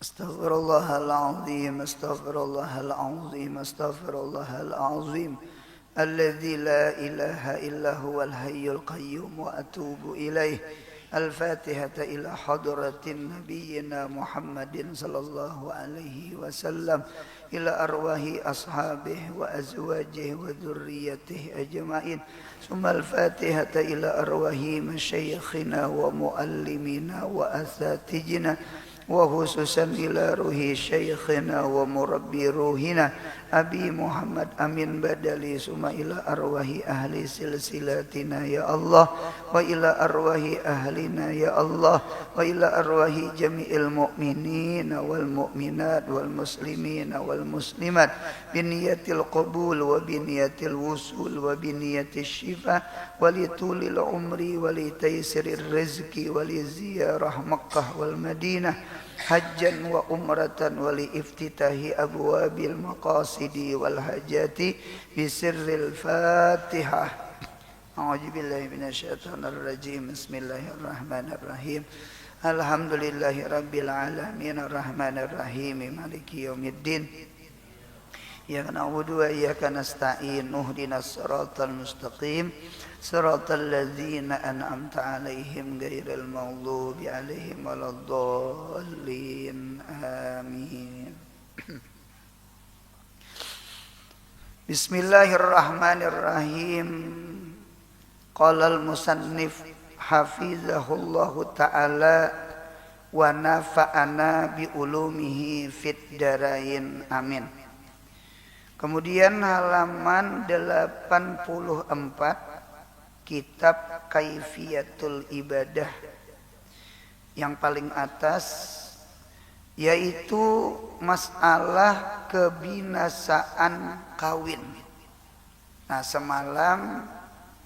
أستغفر الله العظيم أستغفر الله العظيم أستغفر الله العظيم الذي لا إله إلا هو الحي القيوم وأتوب إليه. الفاتحة إلى حضرة نبينا محمد صلى الله عليه وسلم إلى أرواح أصحابه وأزواجه وذريته أجمعين. ثم الفاتحة إلى أرواح مشايخنا ومؤلمنا وأساتذتنا وخصوصا إلى روح شيخنا ومربي روحنا أبي محمد أمين بدلي. ثم إلى أرواح أهل سلسلتنا يا الله وإلى أرواح أهلنا يا الله وإلى أرواح جميع المؤمنين والمؤمنات والمسلمين والمسلمات بنية القبول وبنية الوصول وبنية الشفاء ولطول العمر ولتيسير الرزق ولزيارة مكة والمدينة حجا وعمرة ولافتتاح أبواب المقاصد والحاجات بسر الفاتحة. أعوذ بالله من الشيطان الرجيم. بسم الله الرحمن الرحيم. الحمد لله رب العالمين الرحمن الرحيم مالك يوم الدين. إياك نعبد وإياك نستعين اهدنا الصراط المستقيم صراط الذين أنعمت عليهم غير المغضوب عليهم ولا الضالين آمين. بسم الله الرحمن الرحيم. قال المصنف حفظه الله تعالى ونفعنا بعلومه في الدارين آمين. Kemudian halaman 84 kitab Kaifiyatul Ibadah yang paling atas, yaitu masalah kebinasaan kawin. Nah, semalam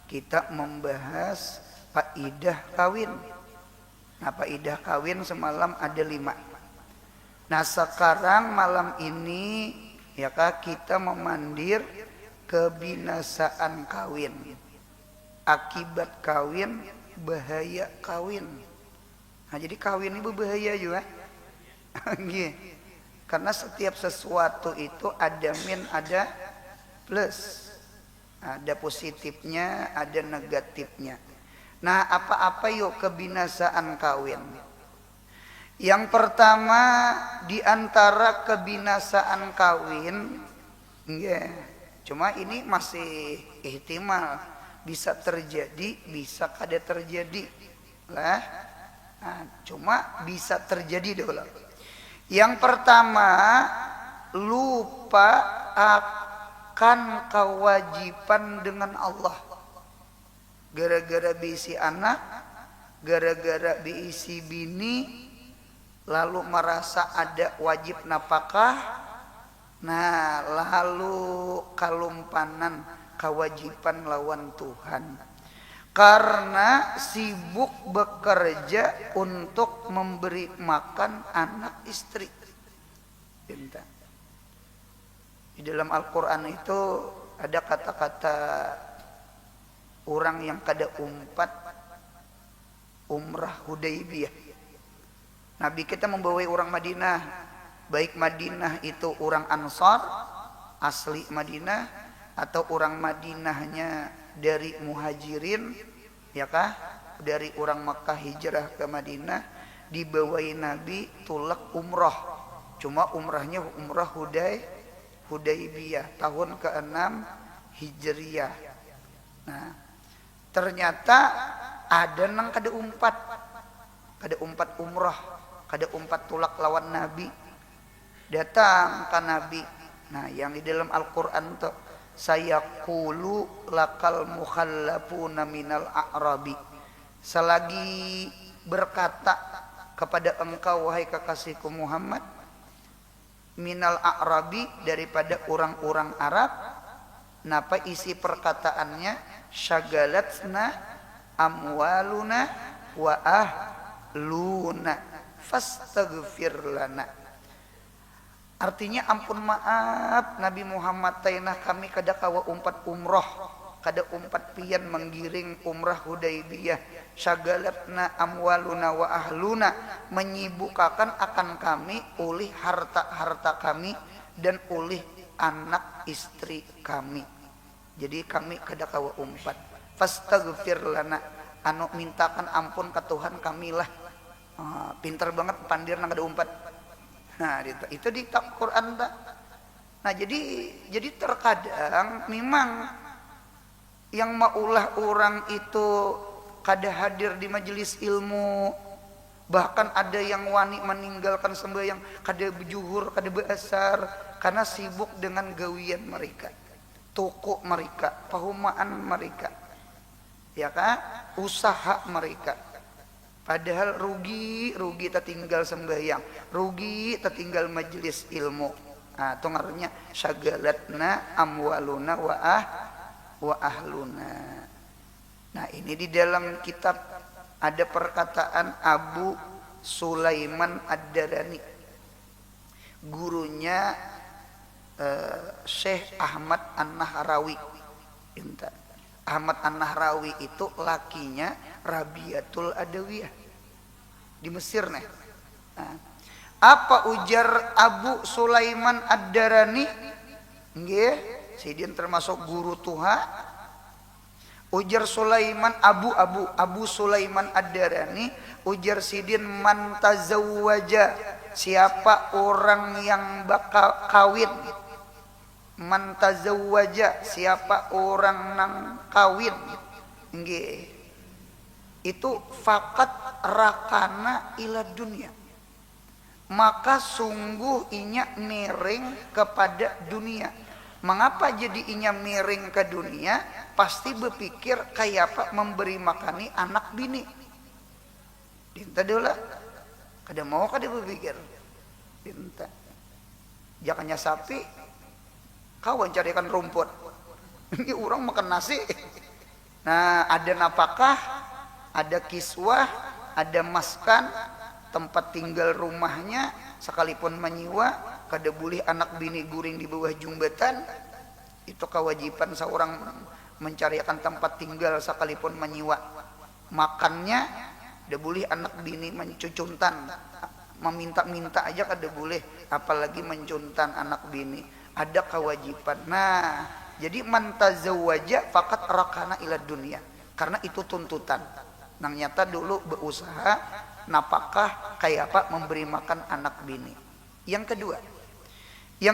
kita membahas faidah kawin. Nah, faidah kawin semalam ada 5. Nah, sekarang malam ini ya kak, kita memandir kebinasaan kawin, akibat kawin, bahaya kawin. Nah, jadi kawin ini berbahaya juga. Karena setiap sesuatu itu ada min, ada plus, ada positifnya, ada negatifnya. Nah, apa-apa yuk kebinasaan kawin? Yang pertama di antara kebinasaan kawin, cuma ini masih ihtimal, bisa terjadi, bisa kada terjadi lah. Nah, cuma bisa terjadi dulu. Yang pertama, lupa akan kewajiban dengan Allah. Gara-gara bisi anak, gara-gara bisi bini, lalu merasa ada wajib napakah. Nah, lalu kalumpanan kewajiban lawan Tuhan karena sibuk bekerja untuk memberi makan anak istri. Di dalam Al-Quran itu ada kata-kata orang yang kada umpat umrah Hudaybiyah. Nabi kita membawai orang Madinah, baik Madinah itu orang Ansar asli Madinah atau orang Madinahnya dari Muhajirin, ya kah? Dari orang Makkah hijrah ke Madinah, dibawai Nabi tulak umrah. Cuma umrahnya umrah Hudaybiyah tahun ke-6 Hijriyah. Nah, ternyata ada nang kada umpat umrah, kada umpat tulak lawan Nabi, datang ke Nabi. Nah, yang di dalam Al-Quran tuh, sayaqulu lakal mukhallafuna minal a'rabi, selagi berkata kepada engkau wahai kekasihku Muhammad, minal a'rabi, daripada orang-orang Arab. Napa isi perkataannya? Syagalatna amwaluna wa ahluna fastaghfir lana. Artinya ampun maaf Nabi Muhammad tainah kami kada kawa umpat umroh kada umpat pian menggiring umrah Hudaybiyah. Syagalatna amwaluna wa ahluna, menyibukkan akan kami oleh harta-harta kami dan oleh anak istri kami. Jadi kami kada kawa umpat. Fastaghfir lana, anu mintakan ampun ke Tuhan kamilah. Pinter banget pandir nang kada umpat. Nah itu di Quran tak. Nah jadi terkadang memang yang maulah orang itu kada hadir di majelis ilmu, bahkan ada yang wani meninggalkan sembahyang, kada berjuhur, kada beasar karena sibuk dengan gawian mereka, toko mereka, pahumaan mereka, ya kan, usaha mereka. Padahal rugi tertinggal sembahyang, rugi tertinggal majelis ilmu. Nah, itu ngaruhnya syagalatna amwaluna wa ahluna. Nah, ini di dalam kitab ada perkataan Abu Sulaiman Ad-Darani, gurunya Syekh Ahmad An-Nahrawi. Ahmad An-Nahrawi itu lakinya Rabiatul Adawiyah di Mesir nih. Nah, apa ujar Abu Sulaiman Ad-Darani? Nggih, sidin termasuk guru Tuhan. Ujar Sulaiman Abu Sulaiman Ad-Darani, ujar sidin, man tazawwaja, siapa orang yang bakal kawin. Man tazawwaja, siapa orang nang kawin. Nggih. Itu fakat rakana ila dunia, maka sungguh inya miring kepada dunia. Mengapa jadi inya miring ke dunia? Pasti berpikir kayak apa memberi makani anak bini. Dinta dulu, kada mau kada berpikir. Dinta, jangannya sapi, kawan carikan rumput. Ini orang makan nasi. Nah, ada napakah, ada kiswah, ada maskan, tempat tinggal rumahnya, sekalipun menyewa, kada boleh anak bini guring di bawah jembatan. Itu kewajiban seorang mencarikan tempat tinggal sekalipun menyewa. Makannya kada boleh anak bini mencuntan, meminta-minta aja kada boleh, apalagi mencuntan anak bini. Ada kewajiban. Nah, jadi man tazawwaja faqat rakana ila dunia, karena itu tuntutan. Nang nyata dulu berusaha napakah kayak apa memberi makan anak bini. Yang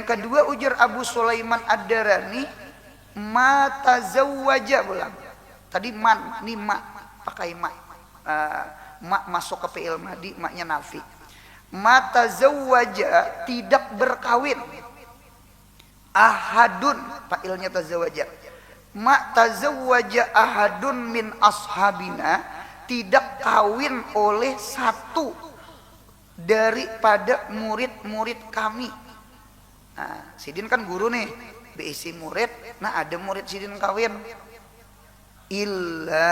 kedua ujar Abu Sulaiman Ad-Darani, ma tazawwaja bulan. Tadi man, ini ma, pakai ma. Ma masuk ke fi'il madi, maknya nafi. Ma tazawwaja, tidak berkawin. Ahadun, fa'ilnya tazawwaja. Ma tazawwaja ahadun min ashabina, tidak kawin oleh satu daripada murid-murid kami. Nah, sidin kan guru nih, beisi murid. Nah, ada murid sidin kawin. Illa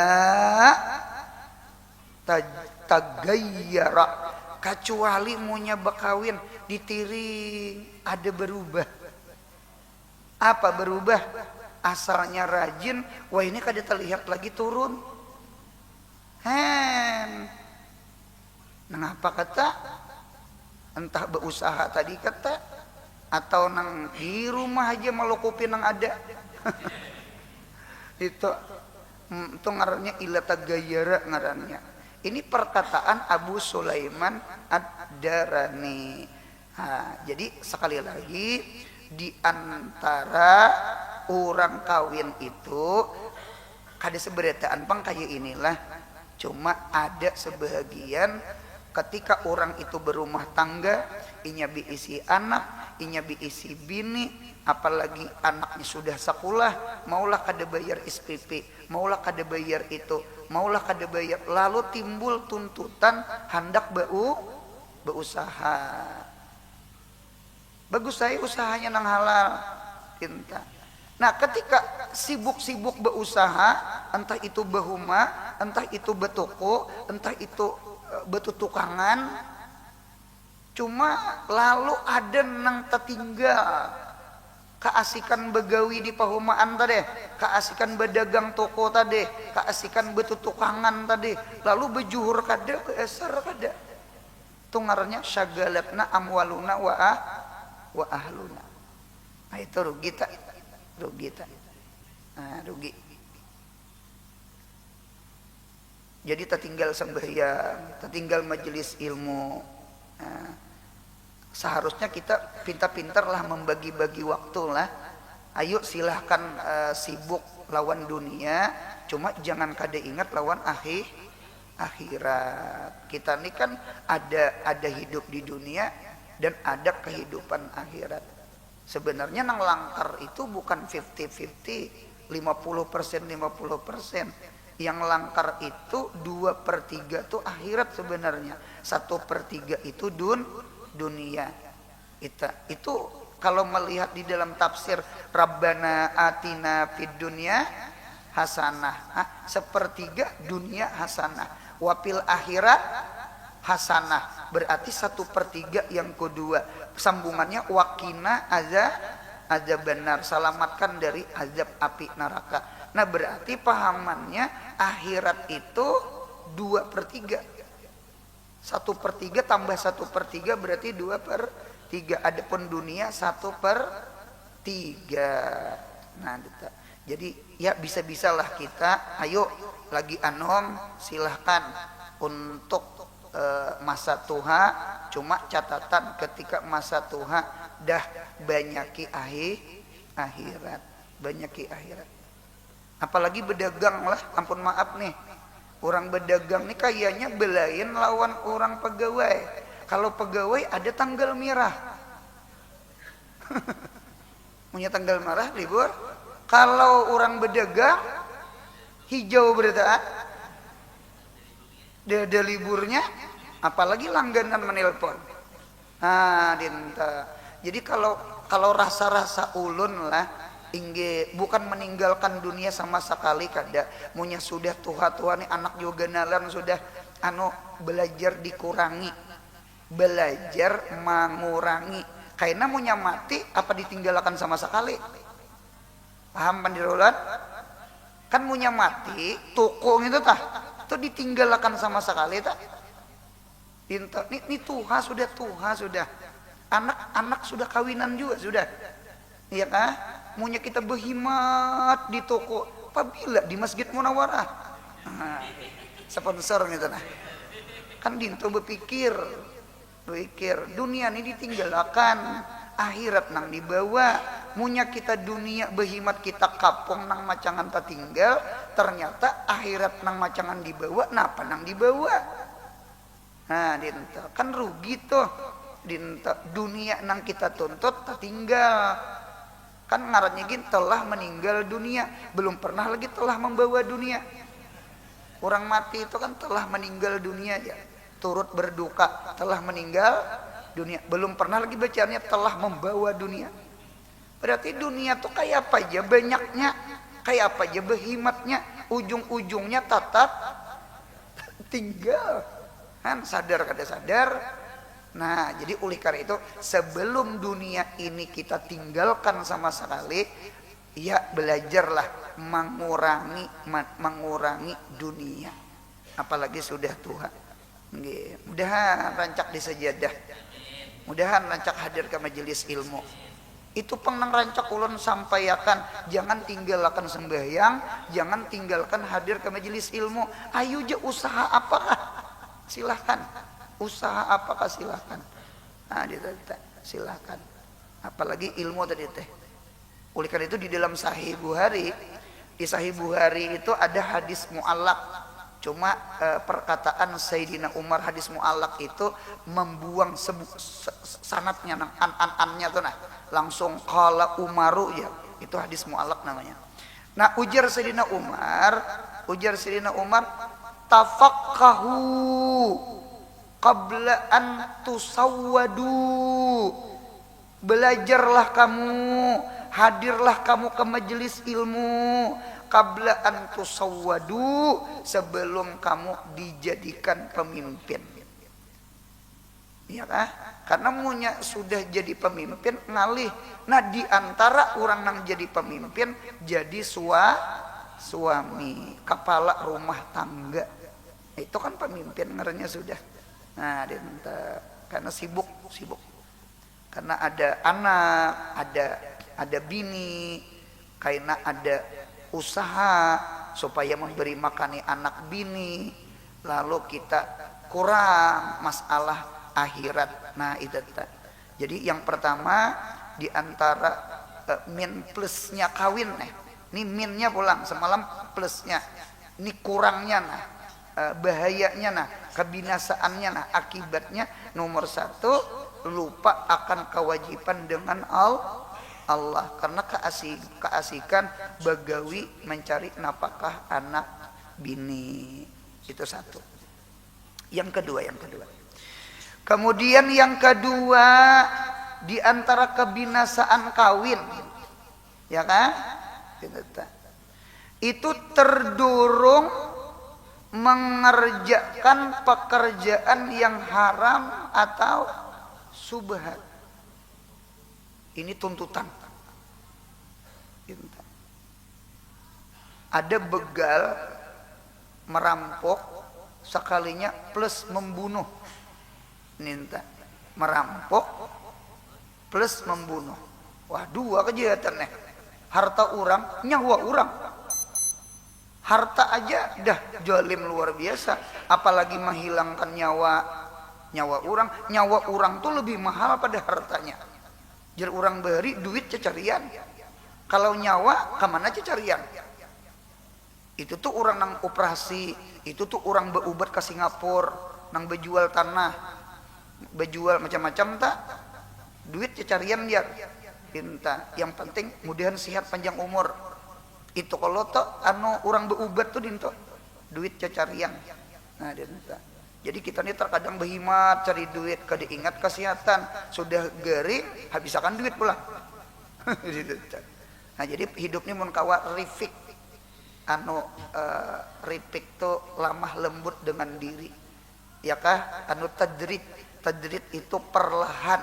tagayyara, kecuali munya bekawin ditiring, ada berubah. Apa berubah? Asalnya rajin, wah ini kada terlihat lagi turun. Nangapa kata? Entah berusaha tadi kata, atau nang di rumah aja melukupin nang ada. itu ngarannya ila tagayyara ngarannya. Ini perkataan Abu Sulaiman Ad-Darani. Nah, jadi sekali lagi di antara orang kawin itu kada seberataan pang kayak inilah. Cuma ada sebagian ketika orang itu berumah tangga, inya biisi anak, inya biisi bini, apalagi anaknya sudah sekolah, maulah kada bayar SPP, maulah kada bayar itu, maulah kada bayar, lalu timbul tuntutan hendak berusaha. Bagus saya usahanya nang halal, cinta. Nah, ketika sibuk-sibuk berusaha, entah itu behuma, entah itu betoko, entah itu betutukangan, cuma lalu ada nang tertinggal keasikan begawi di pahumaan tadi, keasikan bedagang toko tadi, keasikan betutukangan tadi, lalu bejuhur kada, beesar kada. Tungarnya syagalatna amwaluna wa ahluna. Nah itu rugi tak? Rugi tak? Nah rugi. Jadi tertinggal sembahyang, tertinggal majelis ilmu. Nah, seharusnya kita pintar-pintar lah membagi-bagi waktu lah. Ayo silahkan sibuk lawan dunia, cuma jangan kada ingat lawan akhirat. Kita ini kan ada hidup di dunia dan ada kehidupan akhirat. Sebenarnya nang langkar itu bukan 50-50, 50%, 50%. Yang langkar itu 2/3 tuh akhirat sebenarnya. 1/3 itu dunia. Itu kalau melihat di dalam tafsir Rabbana atina fid dunya hasanah, 1/3 dunia hasanah, wapil akhirat hasanah, berarti 1/3 yang kedua. Sambungannya wakina azab benar, selamatkan dari azab api neraka. Nah berarti pahamannya akhirat itu 2/3. 1/3 tambah 1/3 berarti 2/3. Adapun dunia 1/3. Nah jadi ya bisa-bisalah kita, ayo lagi anom silahkan untuk masa tuha, cuma catatan ketika masa tuha dah banyaki akhirat, banyaki akhirat. Apalagi berdagang lah, ampun maaf nih, orang berdagang nih kayaknya belain lawan orang pegawai. Kalau pegawai ada tanggal merah punya tanggal merah libur. Kalau orang berdagang hijau berarti ada liburnya, apalagi langganan menelpon. Nah, dinta. Jadi kalau rasa-rasa ulun lah, bukan meninggalkan dunia sama sekali kada. Munya sudah tuha nih anak juga nalan sudah belajar dikurangi, belajar mengurangi. Karena munya mati apa ditinggalkan sama sekali. Paham pandirulan? Kan munya mati toko gitu tah. Itu ditinggalkan sama sekali tak? Ini tuha sudah. Anak sudah kawinan juga sudah. Iya kah? Munya kita berhimat di toko. Apabila di Masjid Munawarah. Nah, sponsor gitu nah. Kan dinto berpikir dunia ini ditinggalkan, akhirat nang dibawa. Munya kita dunia berhimat kita kapung nang macangan tak tinggal, ternyata akhirat nang macangan dibawa, napa nang dibawa. Nah dinta kan rugi tuh. Dinta dunia nang kita tuntut tak tinggal, kan ngarannya gini telah meninggal dunia, belum pernah lagi telah membawa dunia. Orang mati itu kan telah meninggal dunia ya, turut berduka telah meninggal dunia, belum pernah lagi bacaannya telah membawa dunia. Berarti dunia tuh kayak apa aja banyaknya, kayak apa aja berhimatnya, ujung-ujungnya tetap tinggal. Kan sadar kada sadar. Nah jadi oleh karena itu sebelum dunia ini kita tinggalkan sama sekali, ya belajarlah mengurangi dunia, apalagi sudah tua. Mudahan rancak di sejadah, mudahan rancak hadir ke majelis ilmu. Itu penang rancak ulun sampaikan, jangan tinggalkan sembahyang, jangan tinggalkan hadir ke majelis ilmu. Ayo je usaha apakah silahkan, usaha apakah silahkan. Nah silahkan, apalagi ilmu tadi teh. Oleh karena itu di dalam Sahih Bukhari, di Sahih Bukhari itu ada hadis mu'allaq. Cuma perkataan Sayyidina Umar hadis mu'allaq itu membuang sanatnya, an-annya tuh nah. Langsung qala Umaru ya, itu hadis mu'allaq namanya. Nah ujar Sayyidina Umar, tafaqahu qabla an tusawwadu. Belajarlah kamu, hadirlah kamu ke majelis ilmu qabla an tusawwadu, sebelum kamu dijadikan pemimpin. Ya kah? Karena munya sudah jadi pemimpin ngalih. Nah di antara orang yang jadi pemimpin jadi suami, kepala rumah tangga. Itu kan pemimpin ngernya sudah. Nah karena sibuk. Karena ada anak, ada bini, karena ada usaha supaya memberi makani anak bini. Lalu kita kurang masalah akhirat. Nah itu. Jadi yang pertama di antara min plusnya kawin ini minnya pulang semalam plusnya. Ini kurangnya bahayanya kebinasaannya akibatnya nomor 1 lupa akan kewajiban dengan Allah karena keasikan bagawi mencari nafkah anak bini. Itu 1. Yang kedua. Kemudian yang kedua di antara kebinasaan kawin, ya kan? Itu terdorong mengerjakan pekerjaan yang haram atau subhat. Ini tuntutan. Ada begal merampok sekalinya plus membunuh. Ninta merampok plus membunuh. Wah, 2 kejahatan harta orang, nyawa orang. Harta aja dah zalim luar biasa, apalagi menghilangkan nyawa orang. Nyawa orang tuh lebih mahal pada hartanya. Jadi orang beri duit cecarian. Kalau nyawa kemana cecarian? Itu tuh orang nang operasi, itu tuh orang berubat ke Singapura, nang bejual tanah, bejual macam-macam tak. Duit cecarian dia. Pinta. Yang penting mudahan sehat panjang umur. Itu kalau tuh orang berubat tuh dinto duit cecarian. Nah dinta. Jadi kita ini terkadang berhemat cari duit, kada ingat kesehatan, sudah gering habisakan duit pula. Nah jadi hidup ini mun kawa rifik, rifik tuh lamah lembut dengan diri, ya kah? Tadrit itu perlahan.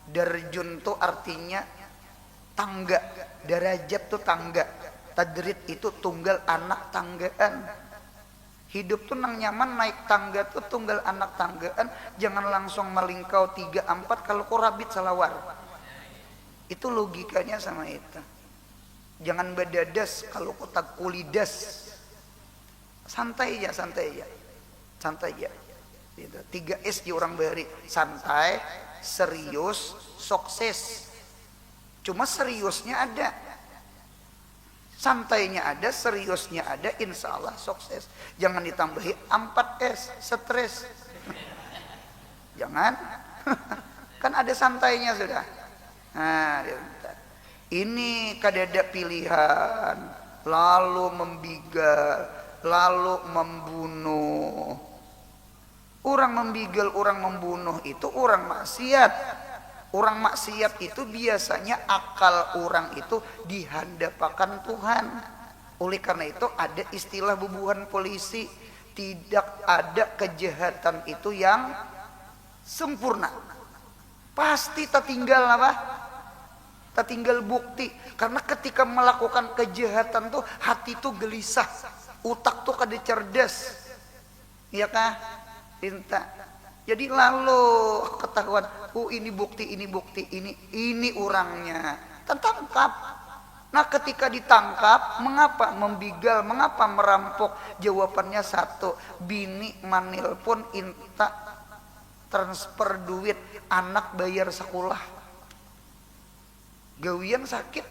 Darjun tuh artinya tangga, derajat tuh tangga. Tadrit itu tunggal anak tanggaan. Hidup tuh nang nyaman naik tangga tuh tunggal anak tanggaan. Jangan langsung melingkau 3-4 kalau kau rabit salawar. Itu logikanya sama itu. Jangan badadas kalau kau tak kulidas. Santai ya. 3S di orang beri. Santai, serius, sukses. Cuma seriusnya ada, santainya ada, seriusnya ada, insya Allah sukses. Jangan ditambahi 4S, stres. Jangan. Kan ada santainya sudah. Nah, ini kadada pilihan, lalu membigal, lalu membunuh. Orang membigal, orang membunuh itu orang maksiat. Orang maksiat itu biasanya akal orang itu dihandapakan Tuhan. Oleh karena itu ada istilah bubuhan polisi, tidak ada kejahatan itu yang sempurna. Pasti tertinggal apa? Tertinggal bukti. Karena ketika melakukan kejahatan tuh hati tuh gelisah, otak tuh kada cerdas. Iya kah? Tinta. Jadi lalu ketahuan, ini bukti, ini orangnya. Tertangkap. Nah ketika ditangkap, mengapa membigal, mengapa merampok? Jawabannya 1, bini manil pun inta transfer duit, anak bayar sekolah. Gawian sakit.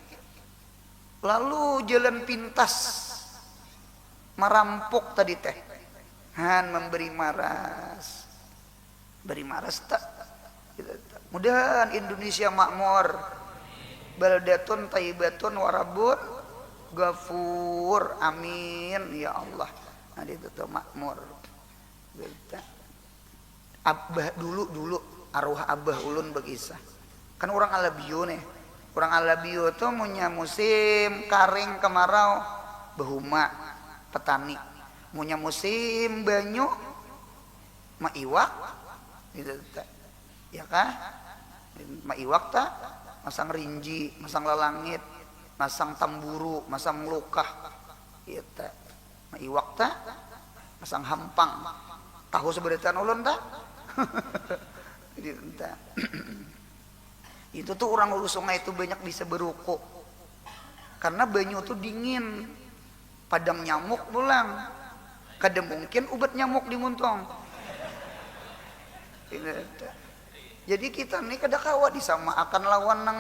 Lalu jalan pintas, merampok tadi teh. Han memberi maras. Beri maras tak. Mudahan Indonesia makmur. Baldatun tayyibatun warabun ghafur. Amin ya Allah. Nah itu tuh makmur. Abah dulu arwah abah ulun berkisah. Kan orang Alabio nih. Orang Alabio tuh punya musim karing kemarau behuma petani. Punya musim banyu maiwak. Gitu. ya kah? Maiwak ta masang rinji, masang lalangit, masang tamburu, masang melukah, ieu teh maiwak ta masang hampang. Tahu seberetan ulun ta? Itu tuh orang hulu sungai itu banyak bisa beruku karena banyu tuh dingin, padang nyamuk pulang, kada mungkin ubat nyamuk di Muntong. Jadi kita nih kada kawa disama akan lawan nang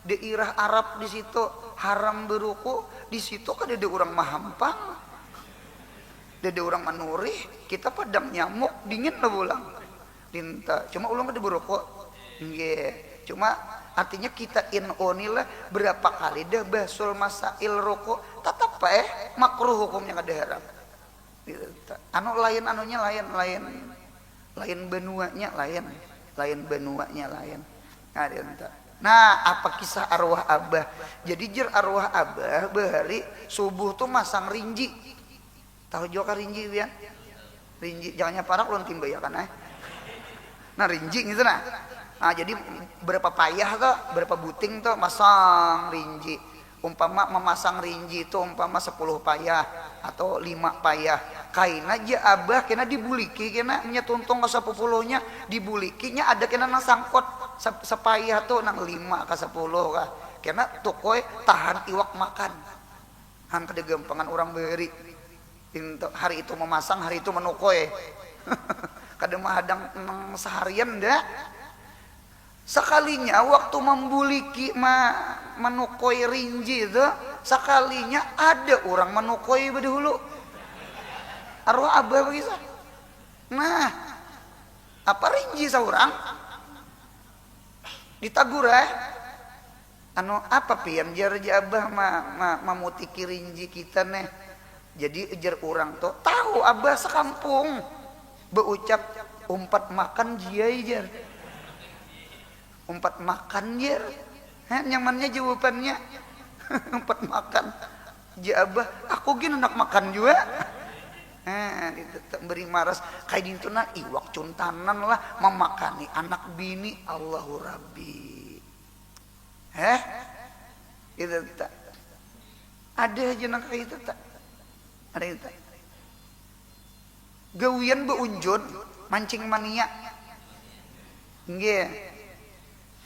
daerah Arab di situ haram beruku, di situ kada ada orang mahampang, ada orang manurih, kita padang nyamuk dingin lah pulang. Dinta, cuma ulang kada beruku, nggih. Cuma artinya kita inilah berapa kali dah basul masail rokok tetap makruh hukumnya kada haram. Anu lain anunya lain benuanya lain benuanya lain. Nah, apa kisah arwah abah? Jadi jer arwah abah bahari subuh tuh masang rinji. Tahu juga rinji ya? Rinji jangannya parak ulun timba ya kan Nah rinji gitu nah. Nah jadi berapa payah tuh, berapa buting tuh masang rinji. Umpama memasang ringgi itu umpama 10 payah atau 5 payah. Kain aja abah kena dibuliki kena nya tuntung ke 10-nya dibulikinya ada kena nang sangkot sepayah tuh nang 5 ke 10 kah. Kena tukoy tahan iwak makan. Han kada gampangan orang beri. Hari itu memasang, hari itu menukoy. Kada mahadang seharian dah. Sekalinya waktu membuliki menukoi rinji itu, sekalinya ada orang menukoi dahulu. Arwah abah begitu. Nah, apa rinji seorang? Ditagur anu apa pian jar abah mamutiki rinji kita nih. Jadi ejar orang tuh tahu abah sekampung berucap umpat makan jiai jar. Umpat makan jer, nyamannya jawabannya umpat makan. Jabah, aku gini anak makan juga. Beri maras kayak gitu nah iwak cuntanan lah memakani anak bini Allahu Rabbi. Itu tak ada aja nak kayak itu tak ada itu. Gawian beunjun mancing mania, nggih.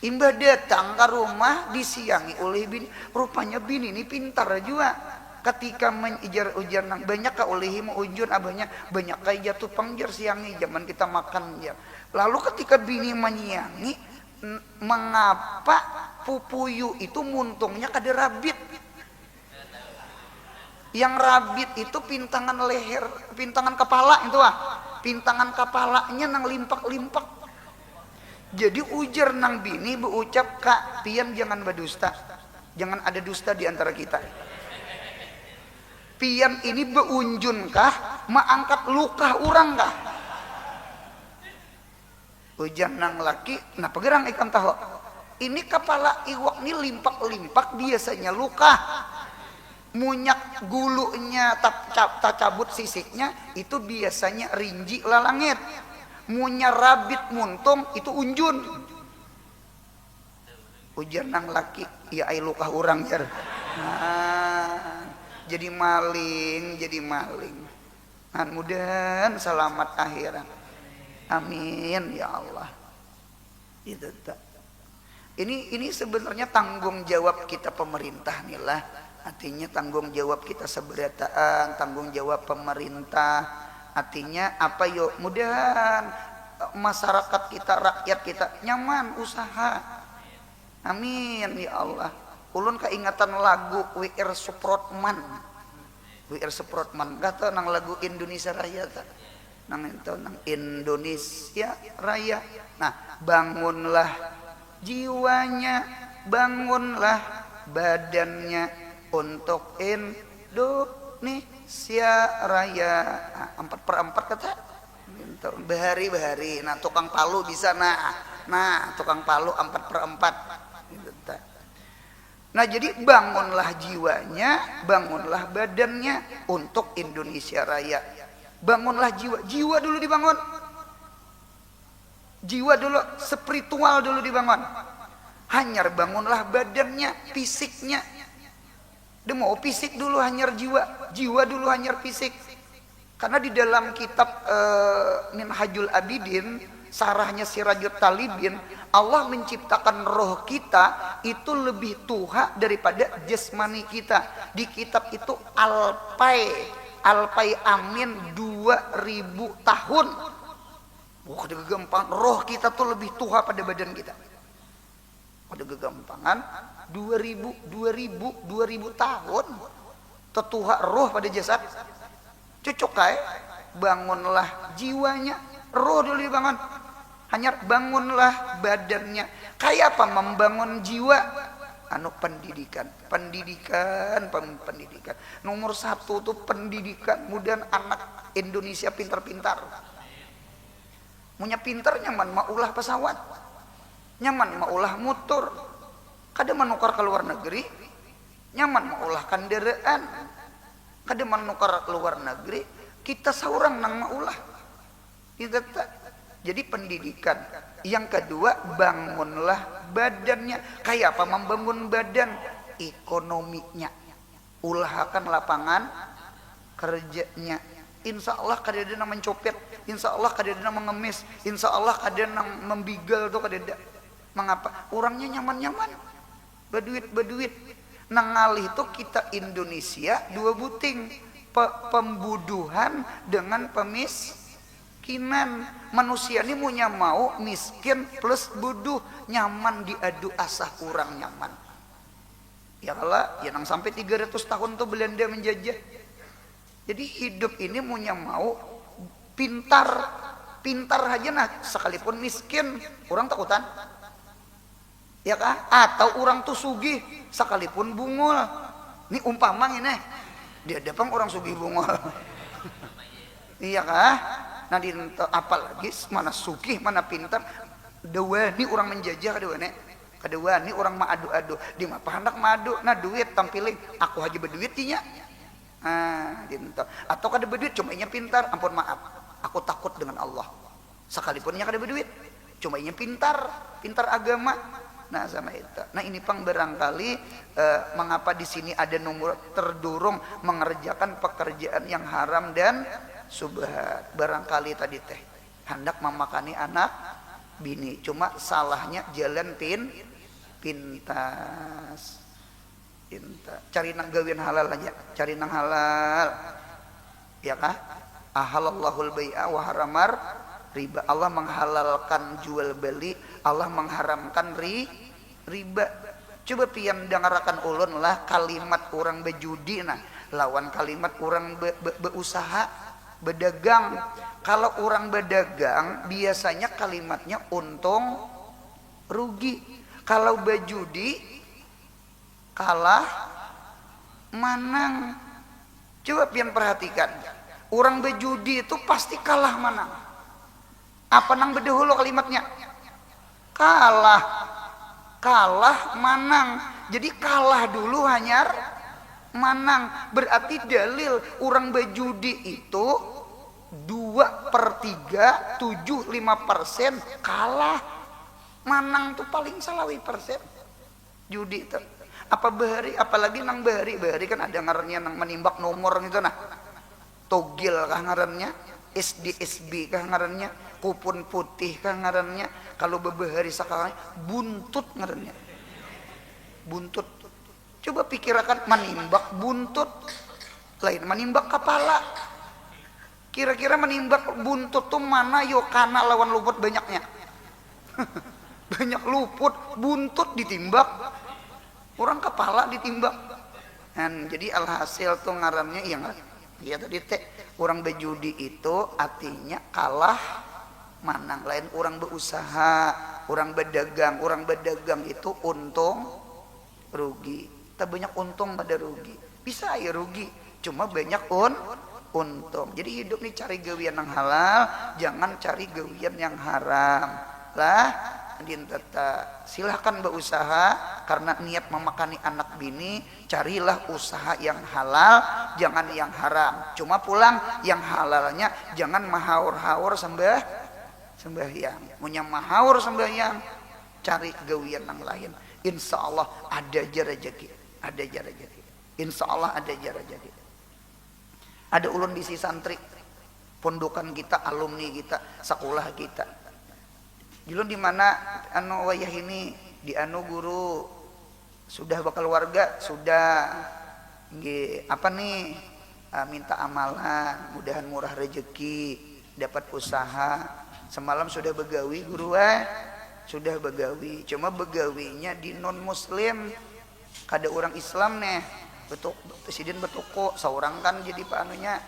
Imbah datang ke rumah disiangi oleh bini. Rupanya bini ini pintar juga. Ketika mengejar-ujar nang banyak ke olehi mau unjun abahnya banyak kayak jatuh pangjar siangi zaman kita makan ya. Lalu ketika bini menyiangi mengapa pupuyu itu muntungnya kada rabit? Yang rabit itu pintangan leher, pintangan kepala itu pintangan kepalanya nang limpak-limpak. Jadi ujar nang bini berucap kak pian jangan berdusta, jangan ada dusta di antara kita. Pian ini beunjun kah, mengangkat luka orang kah? Ujar nang laki, nah pegerang ikan tahu. Ini kepala iwak ini limpak-limpak biasanya luka. Munyak gulunya tak cabut sisiknya itu biasanya rinji lalangit. Munya rabit muntung itu unjun. Ujar nang laki ya ai lukah orang jar. Jadi maling. Mudah-mudahan selamat akhirat. Amin ya Allah. Itu tak. Ini sebenarnya tanggung jawab kita pemerintah nih lah. Artinya tanggung jawab kita seberataan, tanggung jawab pemerintah. Artinya apa yuk mudahan masyarakat kita, rakyat kita nyaman usaha. Amin ya Allah. Ulun keingatan lagu WR Supratman. Gak nang lagu Indonesia Raya ta. Nang itu nang Indonesia Raya. Nah, bangunlah jiwanya, bangunlah badannya untuk Indonesia Raya. 4/4 kata bahari. Nah tukang palu bisa nah tukang palu 4/4. Nah jadi bangunlah jiwanya, bangunlah badannya untuk Indonesia Raya. Bangunlah jiwa dulu dibangun. Jiwa dulu, spiritual dulu dibangun. Hanyar bangunlah badannya, fisiknya. Dia mau fisik dulu hanyar jiwa, jiwa dulu hanyar fisik. Karena di dalam kitab Minhajul Abidin, sarahnya Sirajul Talibin, Allah menciptakan roh kita itu lebih tuha daripada jasmani kita. Di kitab itu alpai amin 2000 tahun. Wah, ada kegampangan roh kita tuh lebih tuha pada badan kita. Ada kegampangan 2000 tahun tetuha roh pada jasad. Cocok kayak bangunlah jiwanya, roh dulu dibangun. Hanya bangunlah badannya. Kayak apa membangun jiwa? Pendidikan. Nomor 1 tuh pendidikan. Kemudian anak Indonesia pintar-pintar. Punya pintar nyaman maulah pesawat, nyaman maulah motor, kada menukar ke luar negeri, nyaman maulah kendaraan, kada menukar ke luar negeri, kita seorang nang maulah. Jadi pendidikan. Yang kedua, bangunlah badannya. Kayak apa membangun badan? Ekonominya. Ulahkan lapangan kerjanya. Insya Allah kadang-kadang mencopet, insya Allah kadang-kadang mengemis, insya Allah kadang-kadang membigal tuh kadang-kadang. Mengapa? Orangnya nyaman-nyaman, berduit. Nangalih itu kita Indonesia dua buting, pembuduhan dengan pemiskinan. Manusia ini punya mau miskin plus buduh, nyaman diadu asah kurang nyaman. Ya kalau ya nang sampai 300 tahun tuh Belanda menjajah. Jadi hidup ini punya mau pintar aja nah, sekalipun miskin orang takutan, ya kah? Atau orang tuh sugih sekalipun bungul. Ini umpama ini dia dapang orang sugih bungul, iya kah? Nah di apalagi mana sugih mana pintar, dewa ini orang menjajah kedua ini orang madu-adu di mah hendak madu, nah duit tampilin aku aja berduit nya. Atau kada berduit cuma inya pintar, ampun maaf aku takut dengan Allah sekalipun nya kada berduit cuma inya pintar agama. Nah sama itu. Nah ini pang barangkali mengapa di sini ada nomor terdorong mengerjakan pekerjaan yang haram dan subhat. Barangkali tadi teh hendak memakani anak bini, cuma salahnya jalan pintas. Cari nang gawin halal aja, cari nang halal, ya kah? Ahalallahul bai'a wa haramar riba. Allah menghalalkan jual beli, Allah mengharamkan riba. Coba pian dengarakan ulun lah kalimat orang bejudi nah, lawan kalimat orang berusaha, berdagang. Kalau orang berdagang biasanya kalimatnya untung rugi. Kalau bejudi kalah manang. Coba pian perhatikan, orang bejudi itu pasti kalah manang. Apa nang bedahulu kalimatnya? Kalah manang. Jadi kalah dulu hanyar manang. Berarti dalil orang bejudi itu 2/3 75% kalah. Manang tuh paling salawi persen judi itu. Apa bahari, apalagi nang bahari kan ada ngarannya nang menimbak nomor gitu nah. Togil kah ngarannya, SDSB kah ngarannya, kupon putih kah ngarannya. Kalau bebahari sekarang buntut ngarannya. Buntut. Coba pikirkan menimbak buntut lain menimbak kepala. Kira-kira menimbak buntut tuh mana yo kana lawan luput banyaknya. Banyak luput, buntut ditimbak. Orang kepala ditimbak. Dan jadi alhasil tuh ngarannya ya tadi teh orang bejudi itu artinya kalah manang. Lain orang berusaha, orang berdagang itu untung rugi. Tak banyak untung pada rugi. Bisa ya rugi, cuma banyak untung. Jadi hidup nih cari gawian yang halal, jangan cari gawian yang haram. Lah silahkan berusaha karena niat memakani anak bini, carilah usaha yang halal, jangan yang haram. Cuma pulang yang halalnya jangan mahaur-haur sembahyang. Munya mahaur sembahyang, cari gawian yang lain. Insya Allah ada aja rezeki, ada aja rezeki. Insya Allah ada aja rezeki. Ada ulun bisi santri, pondokan kita, alumni kita, sekolah kita. Julun di mana anu wayah ini di anu guru sudah bakal warga sudah apa nih minta amalan mudahan murah rezeki dapat usaha. Semalam sudah begawi guru sudah begawi, cuma begawinya di non muslim, kada orang Islam nih betul presiden betuko seorang kan jadi pak anunya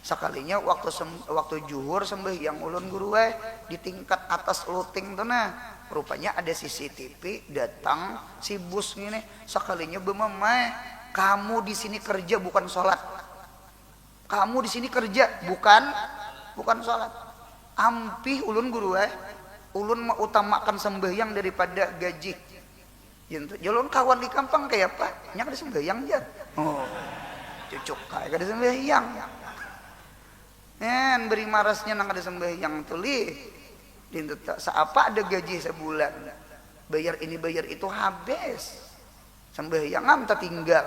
sekalinya waktu juhur sembahyang ulun guru di tingkat atas luting tuh nah rupanya ada CCTV datang si bus ini sekalinya bememai kamu di sini kerja bukan sholat, kamu di sini kerja bukan sholat. Ampih ulun guru ulun mengutamakan sembahyang daripada gaji. Jalun kawan di kampung kayak apa? Nya kada sembahyang aja. Oh, cucuk kayak kada sembahyang. Nen beri marasnya nang kada sembahyang tuli. Dintu saapa ada gaji sebulan. Bayar ini bayar itu habis. Sembahyang am tinggal.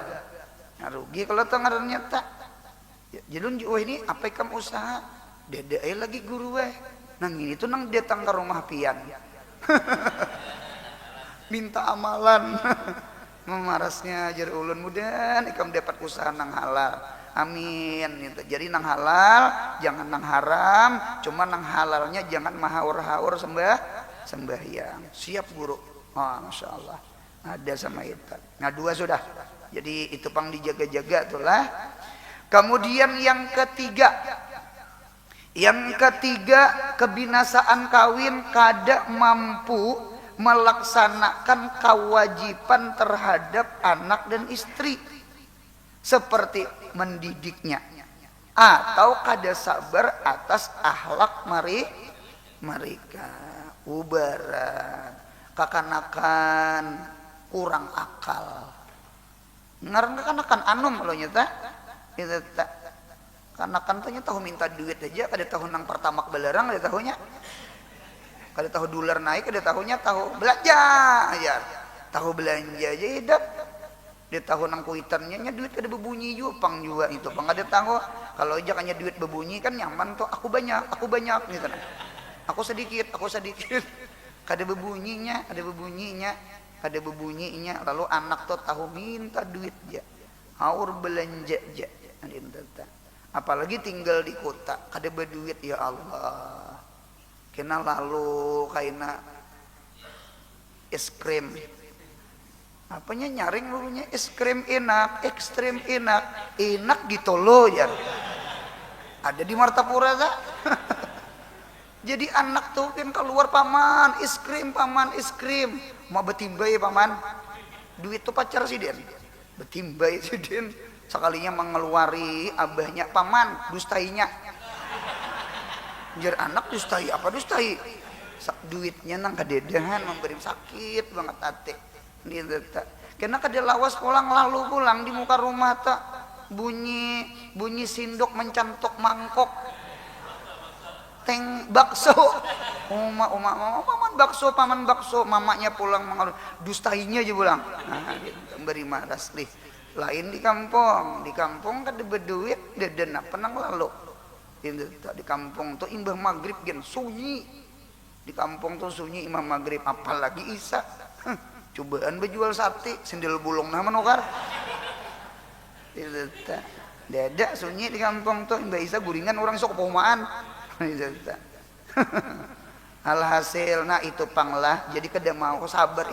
Nah, rugi kalau tengah ternyata. Jalun wah ini apa ikam usaha? Dede lagi guru nang ini tuh nang datang ke rumah pian. Minta amalan. Memarasnya ajar ulun mudahan ikam dapat usaha nang halal. Amin. Jadi nang halal, jangan nang haram, cuma nang halalnya jangan mahaur-haur sembahyang. Siap guru. Oh, Masya Allah. Ada sama itu. Nah 2 sudah. Jadi itu pang dijaga-jaga itulah. Kemudian yang ketiga kebinasaan kawin kada mampu melaksanakan kewajiban terhadap anak dan istri seperti mendidiknya atau kada sabar atas akhlak mereka ubaran kakanakan kurang akal ngarang kakanakan anum kalau nyata itu tak kanakan tuh tahu minta duit aja kada tahu nang pertamax belerang kada tahunya kada tahu dolar naik kada tahunya tahu belanja aja tahu belanja aja hidup dia tahu nang kuitannya nya duit kada berbunyi juga pang juga itu pang kada tahu kalau aja hanya duit berbunyi kan nyaman tuh aku banyak gitu aku sedikit kada berbunyinya lalu anak tuh tahu minta duit aja aur belanja aja apalagi tinggal di kota kada berduit ya Allah kena lalu kaina es krim apanya nyaring lalunya es krim enak ekstrim enak gitu loh ya ada di Martapura tak? Jadi anak tuh kan keluar paman es krim mau betimbai paman duit tuh pacar sih den betimbai sih den sekalinya mengeluari abahnya paman dustainya jar anak dustai apa dustai duitnya nang kadedahan memberi sakit banget hati karena kada lawas pulang di muka rumah tak bunyi sindok mencantok mangkok teng bakso paman bakso mamanya pulang mengaruh dustainya aja pulang nah gitu beri maras nih lain di kampung kada berduit deden apa nang lalu di kampung tuh imbah maghrib gen sunyi di kampung tuh sunyi imam maghrib apalagi isya cobaan berjual sate sendal bulung nah manukar dadak sunyi di kampung tuh imbah isya guringan orang sok pomaan alhasil nah itu panglah jadi kada mau sabar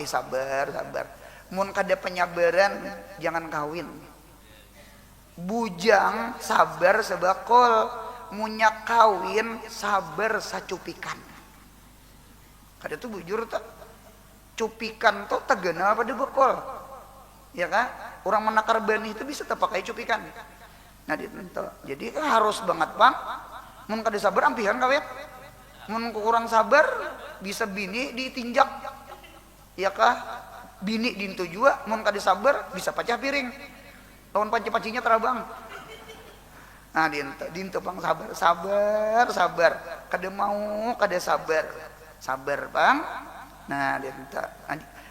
mun kada penyabaran jangan kawin bujang sabar sebakol munya kawin sabar sacupikan kada tuh bujur tak cupikan tuh tegana pada bekol ya kan orang menakar bani itu bisa terpakai cupikan nah ditentu jadi kan harus banget bang mun kada sabar ampihan kawin mun kurang sabar bisa bini ditinjak ya kah bini dintu juga mun kada sabar bisa pecah piring lawan panci-pancinya terabang Nah dinten pang sabar kada mau kada sabar bang. Nah dinten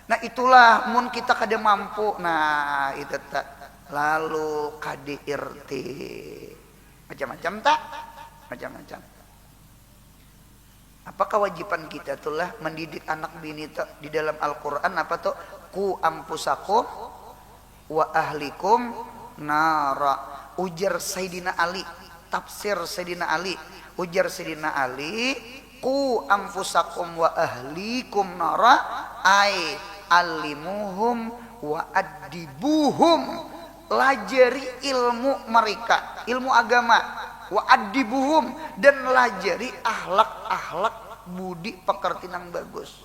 nah itulah mun kita kada mampu nah itu tak lalu kadi irti macam-macam tak macam-macam. Apa kewajiban kita itulah mendidik anak bini di dalam Al-Quran apa tuh ku ampusakum wa ahlikum nara. Ujar Sayyidina Ali, tafsir Sayyidina Ali, ujar Sayyidina Ali ku ampusakum wa ahlikum nara ay alimuhum wa adibuhum, lajari ilmu mereka, ilmu agama, wa adibuhum, dan lajari akhlak budi pekerti yang bagus.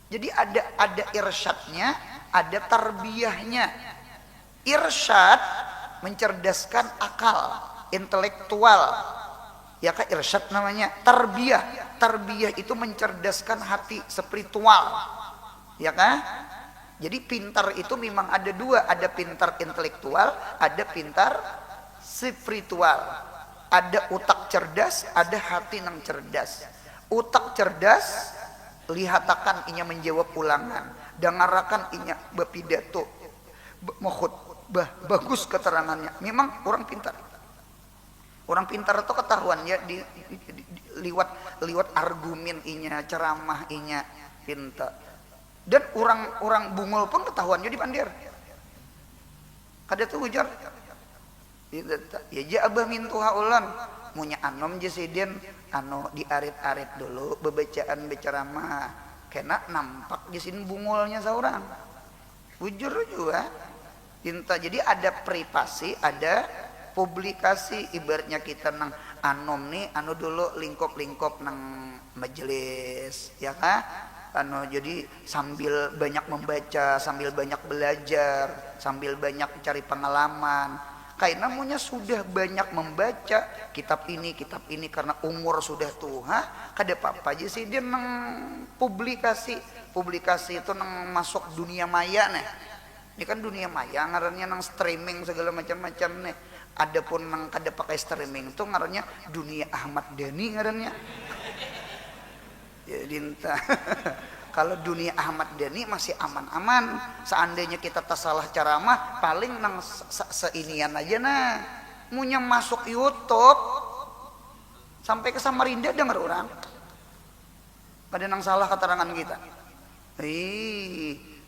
Jadi ada irsyadnya, ada tarbiyahnya. Irsyad mencerdaskan akal, intelektual. Ya kan irsyad namanya. Tarbiyah itu mencerdaskan hati, spiritual. Ya kan? Jadi pintar itu memang ada dua, ada pintar intelektual, ada pintar spiritual. Ada utak cerdas, ada hati yang cerdas. Utak cerdas, lihatakan inya menjawab ulangan, dengarakan inya berpidato, bagus keterangannya. Memang orang pintar. Orang pintar itu ketahuan ya liwat argumen inya, ceramah inya pintar. Dan orang bungul pun ketahuan jadi pandir. Kada tuh ujar. Ya ja abah mintu haulan munya anom jesiden anu diarit-arit dulu bebacaan berceramah kena nampak jesin bungulnya seorang. Bujur juga. Jadi ada privasi, ada publikasi. Ibaratnya kita nang anom nih anu dulu lingkup nang majelis ya kan, anu jadi sambil banyak membaca, sambil banyak belajar, sambil banyak cari pengalaman. Karena namanya sudah banyak membaca kitab ini karena umur sudah tua, kada apa-apa aja sih dia nang publikasi itu nang masuk dunia maya nih. Ini kan dunia maya ngarannya nang streaming segala macam-macam nih. Adapun nang kada pakai streaming itu ngarannya dunia Ahmad Dhani ngarannya. Ya dinta. Kalau dunia Ahmad Dhani masih aman-aman. Seandainya kita tak salah ceramah, paling nang seinian aja nah. Munya masuk YouTube sampai ke Samarinda dengar orang. Pada nang salah keterangan kita.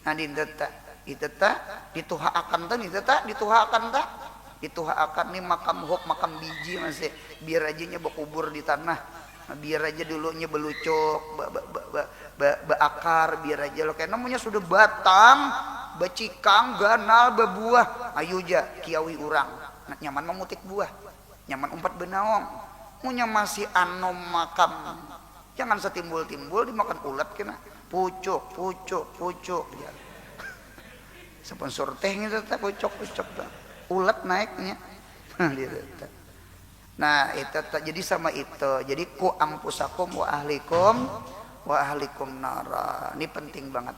Nah dinta. Itu tak dituhaakan nih makam biji masih biar aja nya berkubur di tanah, biar aja dulunya belucuk beakar, biar aja lo kayak namanya sudah batang becikang ganal bebuah ayo ja kiawi urang nyaman memutik buah, nyaman umpat benaong, munya masih anom makam jangan setimbul-timbul dimakan ulat kena pucuk ya. Sponsor teh gitu tak pucuk ulat naiknya. Nah itu jadi sama itu. Jadi ku ampusakum wa ahlikum nara. Ini penting banget.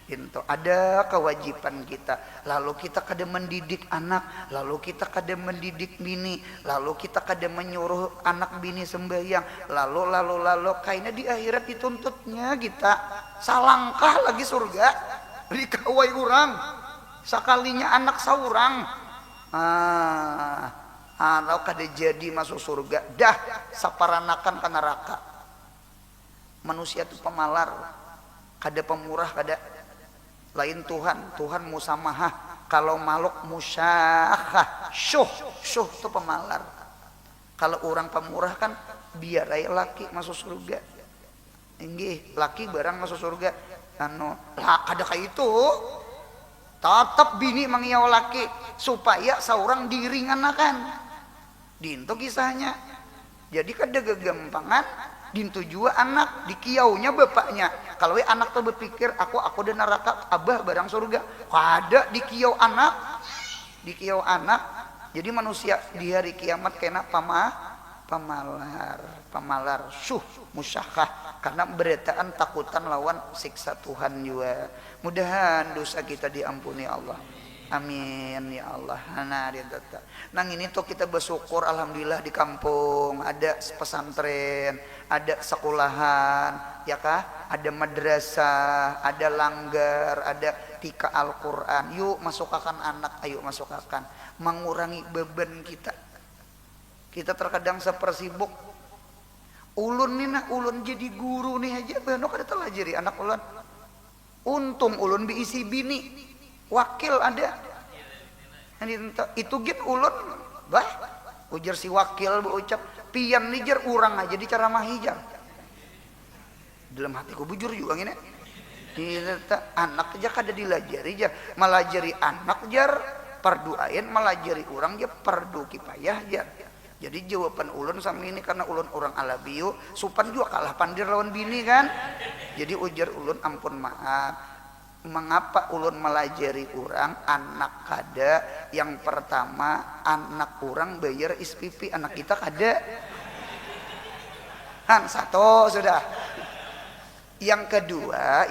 Itu ada kewajiban kita. Lalu kita kada mendidik anak, lalu kita kada mendidik bini, lalu kita kada menyuruh anak bini sembahyang, lalu kayaknya di akhirat dituntutnya kita salangkah lagi surga. Dikawai orang sakalinya anak saurang kalau kada jadi masuk surga dah saparanakan ke neraka. Manusia itu pemalar, kada pemurah, kada lain Tuhan musamahah. Kalau makhluk musyahah, syuh itu pemalar. Kalau orang pemurah kan biar aja laki masuk surga. Inggih laki barang masuk surga. Lah kada kayak itu tetap bini mangiau laki supaya seorang diringanakan dintu kisahnya. Jadi kada gegampangan dintu jua anak dikiaunya bapaknya. Kalau anak tuh berpikir aku dan neraka abah barang surga, kada dikiau anak. Jadi manusia di hari kiamat kena pamalar syuh musyahah karena beritaan takutan lawan siksa Tuhan juga. Mudahan dosa kita diampuni Allah. Amin ya Allah. Nah, nang ini tuh kita bersyukur alhamdulillah di kampung ada pesantren, ada sekolahan, ya kah? Ada madrasah, ada langgar, ada tika Al-Qur'an. Yuk masukkan anak, ayo masukkan. Mengurangi beban kita. Kita terkadang sepersibuk. Ulun nih nah, ulun jadi guru nih aja benok ada telajari anak ulun. Untung ulun diisi bini. Wakil ada itu git ulun bah ujar si wakil berucap pian nijar urang aja di cara mahijar dalam hatiku bujur juga gini anak aja kada dilajari aja melajari anak jar parduain melajari urang aja pardu kipayah jar. Jadi jawaban ulun sama ini karena ulun orang alabiu supan juga kalah pandir lawan bini kan. Jadi ujar ulun ampun maaf mengapa ulun melajari orang anak kada yang pertama anak orang bayar SPP anak kita kada kan satu sudah yang kedua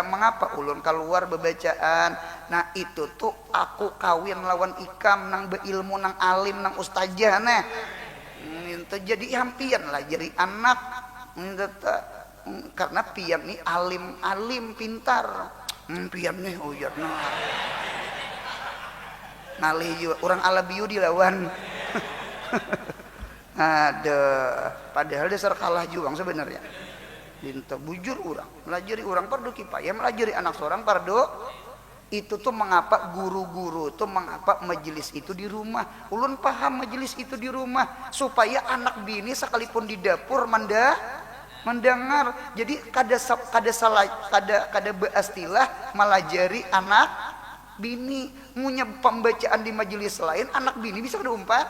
mengapa ulun keluar bebacaan nah itu tuh aku kawin lawan ikam nang beilmu nang alim nang ustajah nah itu jadi hampian lah jadi anak karena pian nih alim pintar pian nih ujar nalih juga orang alabiu dilawan ada padahal dasar kalah juang sebenarnya dinta bujur orang melajari orang pardu kipayah melajari anak seorang pardu itu tuh mengapa guru-guru tuh mengapa majelis itu di rumah ulun paham majelis itu di rumah supaya anak bini sekalipun di dapur mendengar jadi kada berastilah melajari anak bini punya pembacaan di majelis lain anak bini bisa diumpat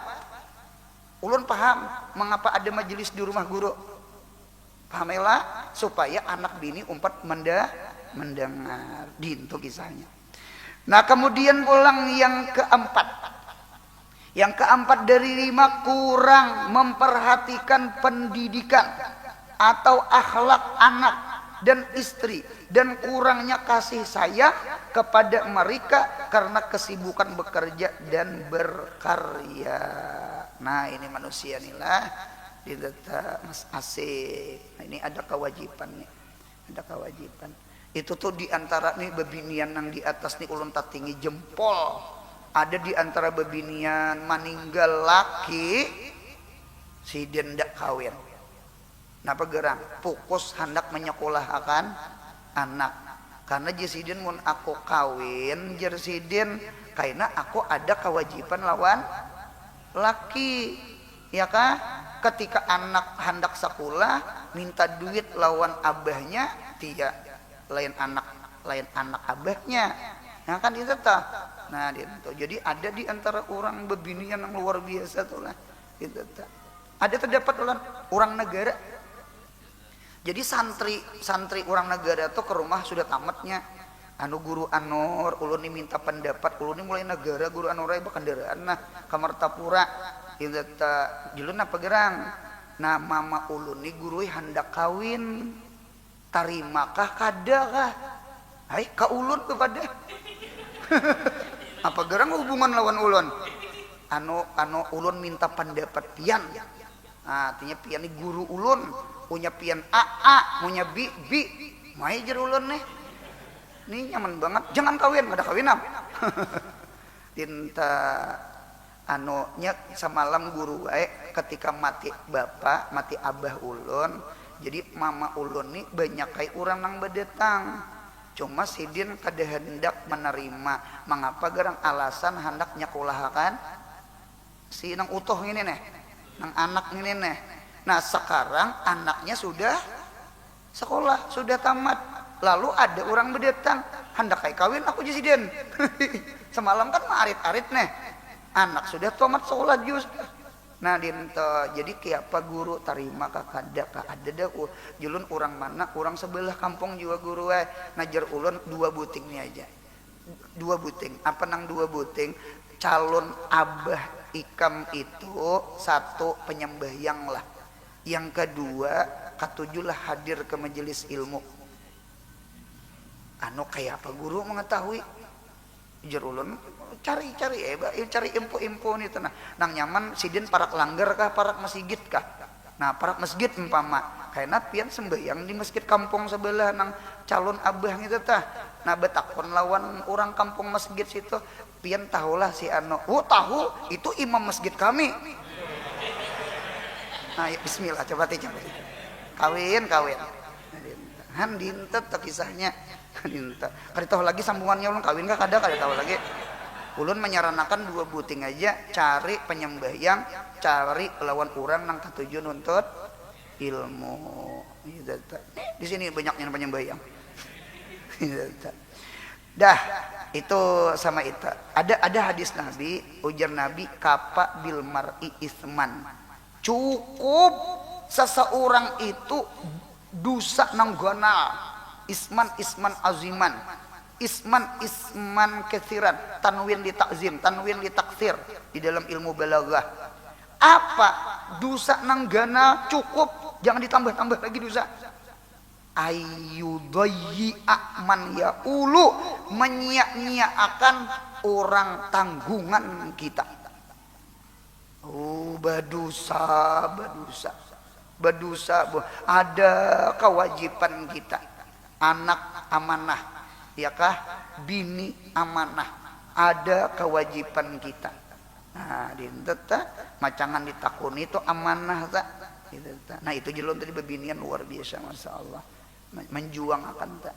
ulun paham mengapa ada majelis di rumah guru pahamela supaya anak bini umpat mendengar dintu kisahnya. Nah kemudian pulang yang keempat dari 5 kurang memperhatikan pendidikan atau akhlak anak dan istri dan kurangnya kasih sayang kepada mereka karena kesibukan bekerja dan berkarya. Nah ini manusia inilah Mas asik. Nah, ini ada kewajiban nih, ada kewajiban. Itu tuh diantara nih bebinian yang di atas nih ulun tatingi jempol. Ada diantara bebinian maninggal laki si dendak kawin. Napa gerang fokus hendak menyekolahkan anak karena jesiden mun aku kawin jesiden karena aku ada kewajiban lawan laki ya kah ketika anak hendak sekolah minta duit lawan abahnya tidak lain anak abahnya nah kan itu tah nah itu jadi ada di antara orang bebinian yang luar biasa tuh lah itu tah ada terdapat orang negara. Jadi santri orang negara tuh ke rumah sudah tamatnya anu guru anur ulun ini minta pendapat ulun ini mulai negara guru anur ieu kendaraan nah ka Martapura ieu teh julun apa gerang nah mama ulun ini guru hendak kawin tarimakah kada kah hai ka ulun kepada apa gerang hubungan lawan ulun anu ulun minta pendapat pian nah, artinya pian ini guru ulun punya pian AA, punya B, mai jer ulun nih. Ini nyaman banget. Jangan kawin, ada kawinam. Tinta nya semalam guru wae ketika mati bapak, mati abah ulun. Jadi mama ulun nih banyak kayak orang nang bedetang. Cuma sidin kada hendak menerima. Mengapa gerang alasan hendak nyekolahkan si nang utuh ini nih, nang anak ini nih. Nah sekarang anaknya sudah sekolah, sudah tamat. Lalu ada orang berdatang, hendak kayak kawin aku jesiden. Semalam kan arit-arit nih. Anak sudah tamat sekolah jus. Nah dinto jadi kayak apa guru tarima kakada ada dah julun orang mana orang sebelah kampung juga guru ngajar ulun 2 buting nih aja. 2 buting. Apa nang 2 buting? Calon abah ikam itu 1 penyembahyang lah. Yang kedua, ketujuhlah hadir ke majelis ilmu. Anu kayak apa guru mengetahui? Jer ulun cari-cari cari info-info nih tenang. Nang nyaman sidin parak langgar kah, parak masjid kah? Nah, parak masjid umpama karena pian sembahyang di masjid kampung sebelah nang calon abah gitu tah. Nah, betakon lawan orang kampung masjid situ, pian tahulah si anu. Oh, tahu, itu imam masjid kami. Nah, ya, bismillah coba. Kawin. Han dintet tuh kisahnya. Dintet. Kada tahu lagi sambungannya ulun kawin kah kada tahu lagi. Ulun menyarankan dua buting aja cari penyembahyang, cari lawan orang nang katuju nuntut ilmu. Di sini banyaknya penyembahyang. Dah, itu sama itu. Ada hadis Nabi, ujar Nabi, kapa bil mar'i isman. Cukup seseorang itu dosa nang gonal. Isman aziman. Isman katsiran, tanwin li takzim, tanwin li taksir di dalam ilmu balaghah. Apa dosa nang gana cukup, jangan ditambah-tambah lagi dosa. Ayyudayyi'a man ya'ulu, menyia-nyiakan orang tanggungan kita. Oh, berdosa. Ada kewajiban kita. Anak amanah, ya kah? Bini amanah, ada kewajiban kita. Nah, dintet macangan ditakuni itu amanah tak? Nah, itu jelon tadi bebinian luar biasa, masya Allah. Menjuang akan tak.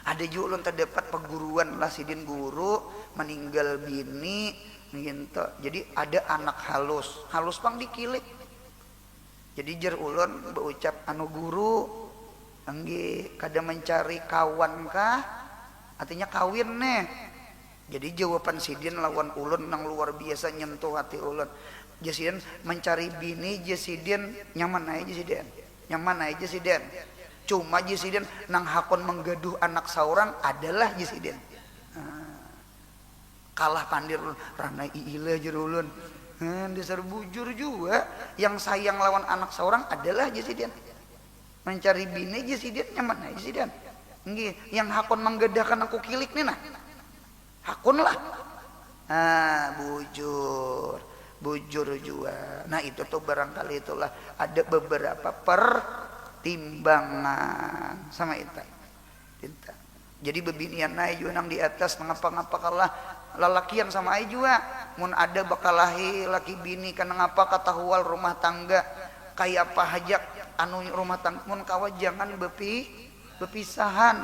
Ada juga ulun terdapat perguruan lah sidin guru meninggal bini gitu. Jadi ada anak halus pang dikilik. Jadi jer ulun berucap anu guru angge kada mencari kawan kah? Artinya kawin nih. Jadi jawaban sidin lawan ulun nang luar biasa nyentuh hati ulun. Jasidin mencari bini, jasidin nyaman aja sidin. Cuma jasidin nang hakon menggaduh anak seorang adalah jasidin. Kalah pandir rana iilah jer ulun. Dasar bujur juga yang sayang lawan anak seorang adalah jasidin. Mencari bini jasidin nyaman aja jasidin. Nggih, yang hakon menggedahkan aku kilik nih nah. Hakun lah. Bujur juga. Nah, itu tuh barangkali itulah ada beberapa pertimbangan sama itu. Jadi bebinian naik juga nang di atas ngapa-ngapa kalah lalakian sama ai juga. Mun ada bakalahi laki bini kana ngapa katahual rumah tangga kayak apa hajak anu rumah tangga mun kawa jangan bepisahan.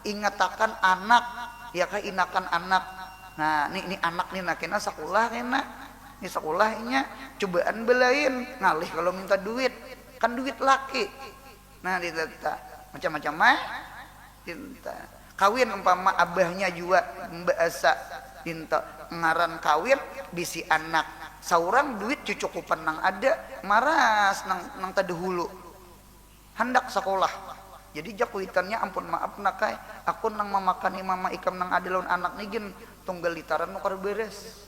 Ingatakan anak ya kah inakan anak. Nah, ini anak nih nakena sakulah kena. Ini sekolahnya cobaan belain ngalih kalau minta duit kan duit laki. Nah, ditata macam-macam tinta kawin umpama abahnya juga bahasa tinta ngaran kawin bisi anak saurang duit cucukupan nang ada maras nang tadahulu hendak sekolah. Jadi jakuitannya ampun maaf nakai aku nang memakani mama ikam nang ada lawan anak nigin tunggal litaran nukar beres.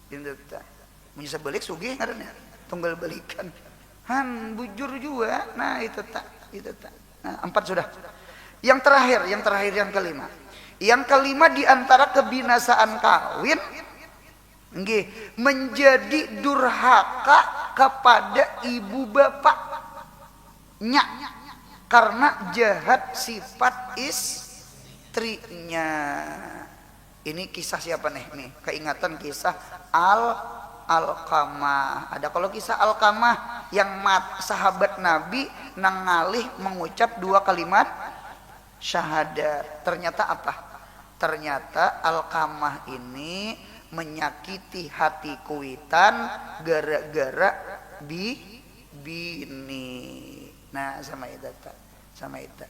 Menyisa balik sugih ngarannya tunggal balikan han bujur juga. Nah, itu tak nah, 4 sudah. Yang terakhir yang kelima di antara kebinasaan kawin nggih menjadi durhaka kepada ibu bapaknya karena jahat sifat istrinya. Ini kisah siapa nih? Keingatan kisah Alqamah. Ada kalau kisah Alqamah yang sahabat Nabi nang ngalih mengucap 2 kalimat syahadat. Ternyata apa? Ternyata Alqamah ini menyakiti hati kuitan gara-gara bini. Nah, sama itu.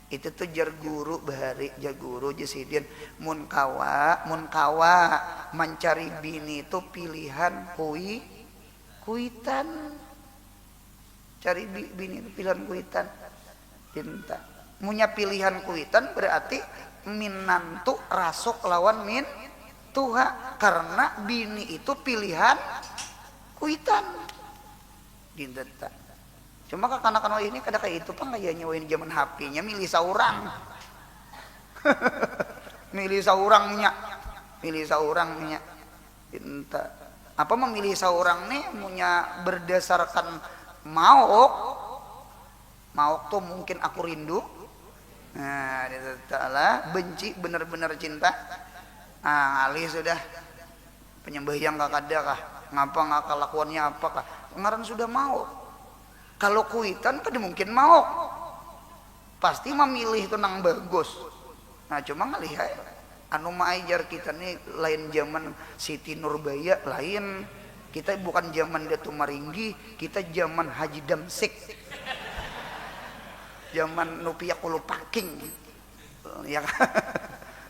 Itu tuh jar guru bahari jar guru jasidin mun kawa mencari bini itu pilihan kuitan. Cari bini itu pilihan kuitan. Tinta. Punya pilihan kuitan berarti minantu rasuk lawan min tuha karena bini itu pilihan kuitan. Dinta. Cuma kanak-kanak ini kada kayak itu pang kayaknya ini zaman HP-nya milih seorang. milih saurangnya, milih saurangnya. Cinta apa memilih seorang nih punya berdasarkan maok tuh mungkin aku rindu, nah ta'ala benci bener-bener cinta, alih sudah penyembah gak ada kah, ngapa nggak kelakuannya apa kah, pengaran sudah mau. Kalau kuitan kan mungkin mau pasti memilih itu nang bagus. Nah cuma ngelihat anu maajar kita nih lain zaman Siti Nurbaya, lain kita bukan zaman Datu Maringgi, kita zaman Haji Damsik, zaman Nupia Kulu Paking ya kan.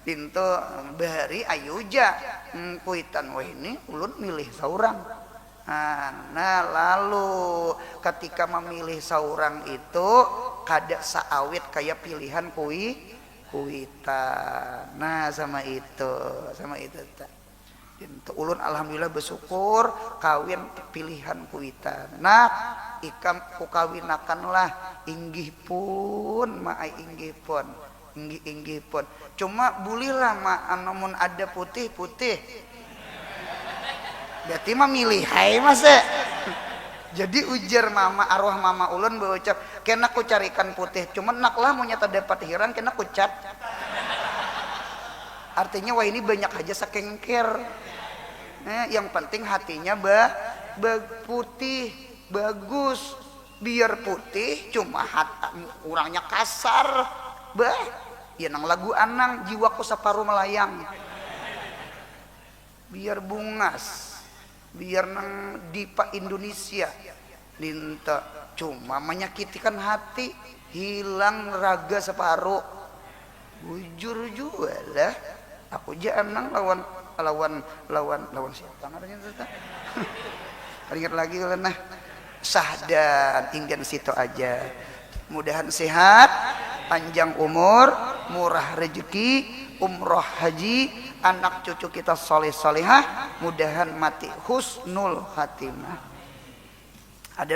Dinto bahari ayuja kuitan wah ini ulun milih saurang. Nah lalu ketika memilih saurang itu kada saawit kayak pilihan kuitan. Nah sama itu ulun alhamdulillah bersyukur kawin pilihan kuitan. Nah ikam ku kawinakanlah inggih pun maai inggih pun cuma bulilah namun ada putih berarti mah milih hai masa. Jadi ujar mama arwah mama ulun berucap kena ku carikan putih cuma naklah mau nyata dapat hiran kena ku cat. Artinya wah ini banyak aja sakengker. Yang penting hatinya putih bagus, biar putih cuma orangnya kasar ya nang lagu anang jiwaku separuh melayang, biar bungas, biar nang dipa Indonesia linta cuma menyakitikan hati, hilang raga separuh. Bujur juga lah aku jangan lawan siapa namanya itu ingat lagi nah sahdan ingin situ aja. Mudahan sehat, panjang umur, murah rezeki, umroh haji, anak cucu kita soleh solehah, mudahan mati husnul khatimah.